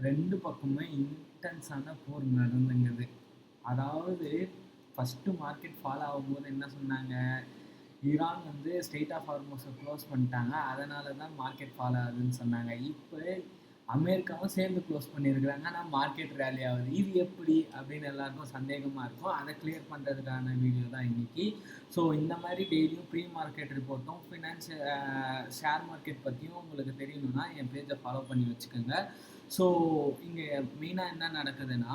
2 பக்கமுமே இன்டென்ஸான போர் நடந்துங்குது. அதாவது first market fall ஆகும்போது என்ன சொன்னாங்க? ஈரான் வந்து ஸ்ட்ரெய்ட் ஆஃப் ஹார்மோஸை க்ளோஸ் பண்ணிட்டாங்க. அதனால தான் மார்க்கெட் ஃபால் ஆகுதுன்னு சொன்னாங்க. இப்போ அமெரிக்காவும் சேர்ந்து க்ளோஸ் பண்ணியிருக்கிறாங்க. ஆனால் மார்க்கெட் ரேலி ஆகுது. இது எப்படி அப்படின்னு எல்லாருக்கும் சந்தேகமாக இருக்கும். அதை கிளியர் பண்ணுறதுக்கான வீடியோ தான் இன்னைக்கு. ஸோ இந்த மாதிரி டெய்லியும் ப்ரீ மார்க்கெட் ரிப்போர்ட்டும் ஷேர் மார்க்கெட் பற்றியும் உங்களுக்கு தெரியணும்னா என் பேஜை ஃபாலோ பண்ணி வச்சுக்கோங்க. ஸோ இங்கே மெயினாக என்ன நடக்குதுன்னா,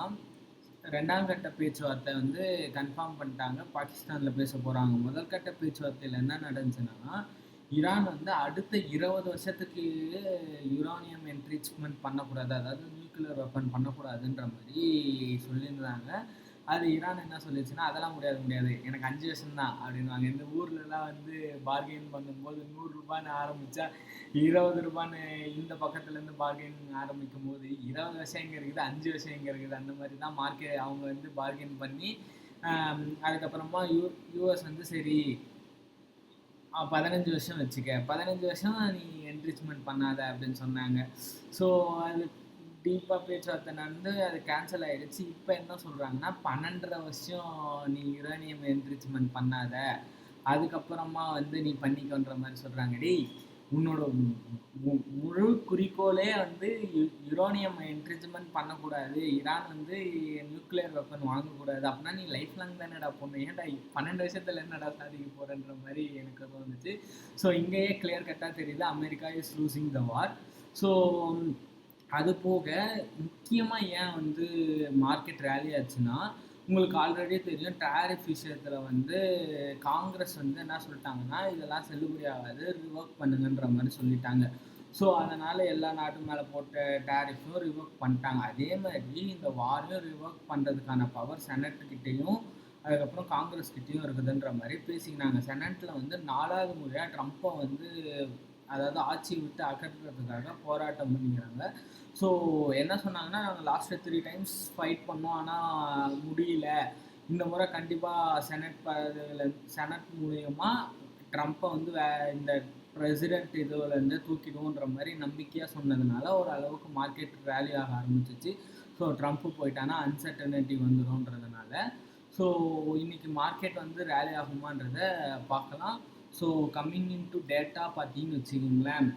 2ஆம் கட்ட பேச்சுவார்த்தை வந்து கன்ஃபார்ம் பண்ணிட்டாங்க. பாகிஸ்தானில் பேச போகிறாங்க. முதல் கட்ட பேச்சுவார்த்தையில் என்ன நடந்துச்சுன்னா, ஈரான் வந்து அடுத்த 20 வருஷத்துக்கு யுரானியம் என்ரிச்மெண்ட் பண்ணக்கூடாது, அதாவது நியூக்ளியர் வெப்பன் பண்ணக்கூடாதுன்ற மாதிரி சொல்லியிருந்தாங்க. அது ஈரான் என்ன சொல்லிச்சுன்னா, அதெல்லாம் முடியாது, எனக்கு 5 வருஷம் தான் அப்படின்வாங்க. இந்த ஊர்லலாம் வந்து பார்கெயின் பண்ணும்போது 100 ரூபான்னு ஆரம்பித்தா 20 ரூபான்னு இந்த பக்கத்துலேருந்து பார்கெயின் ஆரம்பிக்கும் போது 20 வருஷம் எங்கே இருக்குது, 5 வருஷம் எங்கே இருக்குது, அந்த மாதிரி தான் அவங்க வந்து பார்கெயின் பண்ணி அதுக்கப்புறமா யூஎஸ் வந்து சரி 15 வருஷம் வச்சுக்க, 15 வருஷம் நீ என்ரிச்மெண்ட் பண்ணாத அப்படின்னு சொன்னாங்க. ஸோ அது டீப்பாக பேச்சுவார்த்தை நடந்து அது கேன்சல் ஆகிடுச்சு. இப்போ என்ன சொல்கிறாங்கன்னா, 12.5 வருஷம் நீ யுரேனியம் என்ரிச்மெண்ட் பண்ணாத, அதுக்கப்புறமா வந்து நீ பண்ணிக்கன்ற மாதிரி சொல்கிறாங்க. டேய், உன்னோட முழு குறிக்கோளே வந்து யுரேனியம் என்ரிச்மெண்ட் பண்ணக்கூடாது, ஈரான் வந்து நியூக்ளியர் வெப்பன் வாங்கக்கூடாது, அப்படின்னா நீ லைஃப் லாங் தானேடா பொண்ணு, ஏன்டா 12 வருஷத்தில் என்னடா சாதிக்க போகிறன்ற மாதிரி எனக்கு தோணுச்சு. ஸோ இங்கேயே கிளியர் கட்டாக தெரியுது, America is losing the war. So அது போக முக்கியமாக ஏன் வந்து மார்க்கெட் ரேலி ஆச்சுன்னா, உங்களுக்கு ஆல்ரெடி தெரியும் டேரிஃப் விஷயத்தில் வந்து காங்கிரஸ் வந்து என்ன சொல்லிட்டாங்கன்னா, இதெல்லாம் செல்லுபடி ஆகாது, ரிவோக் பண்ணுங்கன்ற மாதிரி சொல்லிட்டாங்க. ஸோ அதனால் எல்லா நாட்டு மேலே போட்ட டேரிஃபும் ரிவோக் பண்ணிட்டாங்க. அதே மாதிரி இந்த வாரையும் ரிவோக் பண்ணுறதுக்கான பவர் செனட்டுக்கிட்டேயும் அதுக்கப்புறம் காங்கிரஸ் கிட்டேயும் இருக்குதுன்ற மாதிரி பேசிக்கினாங்க. செனட்டில் வந்து 4வது முறையாக ட்ரம்ப்பை வந்து அதாவது ஆட்சியை விட்டு அகற்றுறதுக்காக போராட்டம் பண்ணிக்கிறாங்க. ஸோ என்ன சொன்னாங்கன்னா, நாங்கள் லாஸ்ட்டு 3 டைம்ஸ் ஃபைட் பண்ணோம், ஆனால் முடியல, இந்த முறை கண்டிப்பாக செனட் மூலயமா ட்ரம்ப்பை வந்து இந்த பிரசிடென்ட் இதுலேருந்து தூக்கிடுவோன்ற மாதிரி நம்பிக்கையாக சொன்னதுனால ஓரளவுக்கு மார்க்கெட் ரேலி ஆக ஆரம்பிச்சிச்சு. ஸோ ட்ரம்ப்பு போயிட்டானா அன்சர்டனிட்டி வந்துடும்ன்றதுனால ஸோ இன்றைக்கி மார்க்கெட் வந்து ரேலி ஆகுமான்றதை பார்க்கலாம். So coming in to data பார்த்தீங்கன்னு வச்சுக்கிங்களேன்,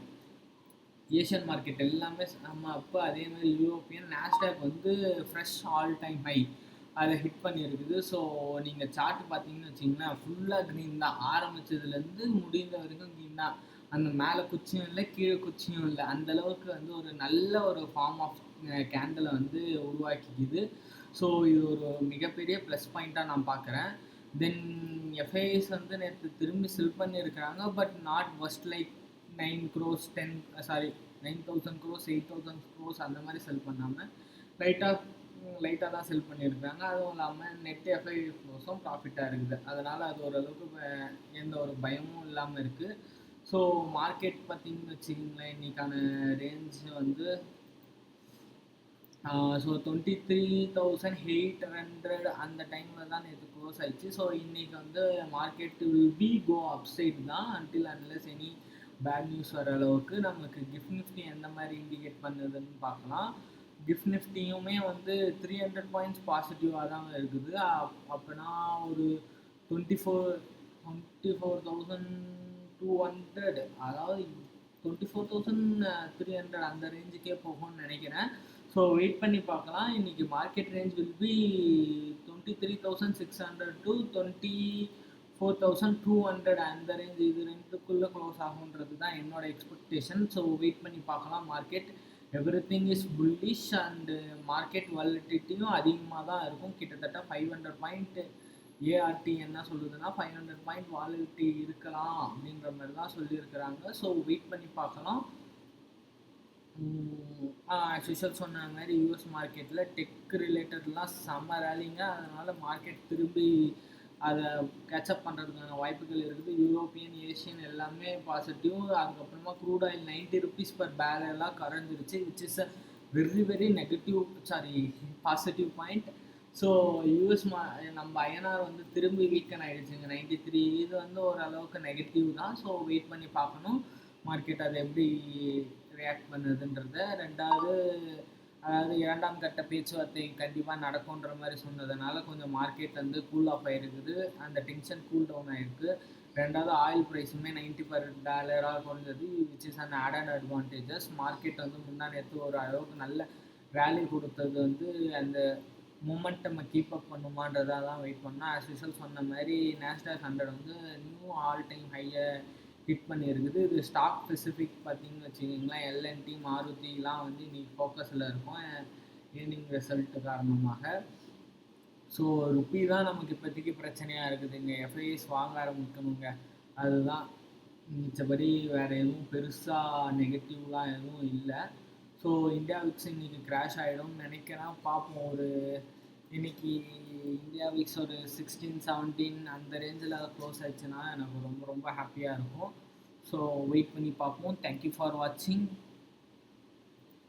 ஏஷியன் மார்க்கெட் எல்லாமே நம்ம அப்போ அதே மாதிரி யூரோப்பியன் நாஸ்டாக் வந்து ஃப்ரெஷ் ஆல் டைம் ஹை அதை ஹிட் பண்ணியிருக்குது. ஸோ நீங்கள் சார்ட் பார்த்தீங்கன்னு வச்சிங்கன்னா ஃபுல்லாக க்ரீன் தான், ஆரம்பித்ததுலேருந்து முடிந்த வரைக்கும் க்ரீன் தான். அந்த மேலே குச்சியும் இல்லை, கீழே குச்சியும் இல்லை, அந்தளவுக்கு வந்து ஒரு நல்ல ஒரு ஃபார்ம் ஆஃப் கேண்டலை வந்து உருவாக்கிக்குது. ஸோ இது ஒரு மிகப்பெரிய ப்ளஸ் பாயிண்ட்டாக நான் பார்க்குறேன். தென் எஃப்ஐஎஸ் வந்து நேற்று திரும்பி செல் பண்ணியிருக்கிறாங்க, but not வஸ்ட் like 9 crores 9,000 crores 8,000 crores அந்த மாதிரி செல் பண்ணாமல் லைட்டாக தான் செல் பண்ணியிருக்காங்க. அதுவும் இல்லாமல் நெட் எஃப்ஐ ஃப்ளோஸும் ப்ராஃபிட்டாக இருக்குது. அதனால் அது ஓரளவுக்கு எந்த ஒரு பயமும் இல்லாமல் இருக்குது. ஸோ மார்க்கெட் பார்த்திங்கன்னு வச்சுக்கிங்களேன், இன்றைக்கான ரேஞ்ச் வந்து ஸோ 23,800 அந்த டைமில் தான் நேற்று க்ளோஸ் ஆயிடுச்சு. ஸோ இன்றைக்கி வந்து market will be go upside தான் until unless any bad news வர அளவுக்கு. நமக்கு கிஃப்ட் நிஃப்டி எந்த மாதிரி இண்டிகேட் பண்ணுதுன்னு பார்க்கலாம். கிஃப்ட் நிஃப்டியுமே வந்து 300 பாயிண்ட்ஸ் பாசிட்டிவாக தான் இருக்குது. அப்போனா ஒரு 24,200 அதாவது 24,300 அந்த ரேஞ்சுக்கே போகும்னு நினைக்கிறேன். ஸோ வெயிட் பண்ணி பார்க்கலாம். இன்றைக்கி market range will be 23,600 to 24,200 அந்த ரேஞ்ச், இது ரெண்டுக்குள்ளே க்ளோஸ் ஆகுன்றது தான் என்னோட எக்ஸ்பெக்டேஷன். ஸோ வெயிட் பண்ணி பார்க்கலாம். Market everything is bullish and market வாலட்டிலிட்டியும் அதிகமாக தான் இருக்கும். கிட்டத்தட்ட 500 பாயிண்ட் ஏஆர்டி என்ன சொல்லுதுன்னா 500 பாயிண்ட் வாலட்டிலிட்டி இருக்கலாம் அப்படின்ற மாதிரி தான் சொல்லியிருக்கிறாங்க. ஸோ வெயிட் பண்ணி பார்க்கலாம். ஆக்சுவல் சொன்ன மாதிரி யூஎஸ் மார்க்கெட்டில் டெக் ரிலேட்டட்லாம் செம்ம ரேலிங்க. அதனால் மார்க்கெட் திரும்பி அதை கேட்சப் பண்ணுறதுக்கான வாய்ப்புகள் இருக்குது. யூரோப்பியன் ஏஷியன் எல்லாமே பாசிட்டிவ். அதுக்கப்புறமா crude oil 90 rupees per barrel கரைஞ்சிருச்சு, which is a very negative positive point. So US நம்ம ஐஎன்ஆர் வந்து திரும்பி வீக்கன் ஆகிடுச்சுங்க 93. இது வந்து ஓரளவுக்கு நெகட்டிவ் தான். ஸோ வெயிட் பண்ணி பார்க்கணும் மார்க்கெட் அதை எப்படி ரியாக்ட் பண்ணுதுன்றத. ரெண்டாவது அதாவது 2ஆம் கட்ட பேச்சுவார்த்தை கண்டிப்பாக நடக்குன்ற மாதிரி சொன்னதுனால கொஞ்சம் மார்க்கெட் வந்து கூல் ஆஃப் ஆகிருக்குது. அந்த டென்ஷன் கூல் டவுன் ஆகிருக்கு. ரெண்டாவது ஆயில் ப்ரைஸுமே $90 குறைஞ்சது, which is an added advantages. Market வந்து முந்தா நேற்று ஒரு அளவுக்கு நல்ல ரேலி கொடுத்தது வந்து அந்த மொமெண்டம் கீப் அப் பண்ணுமான்றதாக தான் வெயிட் பண்ணோம். ஆஸ் யூஷுவல் சொன்ன மாதிரி நாஸ்டாக் 100 வந்து நியூ ஆல் டைம் ஹையை ஹிட் பண்ணியிருக்குது. இது ஸ்டாக் ஸ்பெசிஃபிக் பார்த்தீங்கன்னு வச்சுக்கிங்களேன், எல்என்டி மாருதிலாம் வந்து இன்னைக்கு ஃபோக்கஸில் இருக்கும் ஏர்னிங் ரிசல்ட் காரணமாக. ஸோ ருப்பி தான் நமக்கு இப்போதைக்கு பிரச்சனையாக இருக்குதுங்க. எஃப்ஐஎஸ் வாங்க ஆரம்பிக்கணுங்க, அதுதான். மிச்சபடி வேறு எதுவும் பெருசாக நெகட்டிவ்லாம் எதுவும் இல்லை. ஸோ இந்தியா விக்ஸ் இன்றைக்கி கிராஷ் ஆகிடும்னு நினைக்கிறேன். பார்ப்போம். ஒரு இன்னைக்கு இந்தியா விக்ஸ் ஒரு 16-17 அந்த ரேஞ்சில் க்ளோஸ் ஆயிடுச்சுன்னா எனக்கு ரொம்ப ரொம்ப ஹாப்பியாக இருக்கும். ஸோ வெயிட் பண்ணி பார்ப்போம். தேங்க்யூ ஃபார் வாட்சிங்.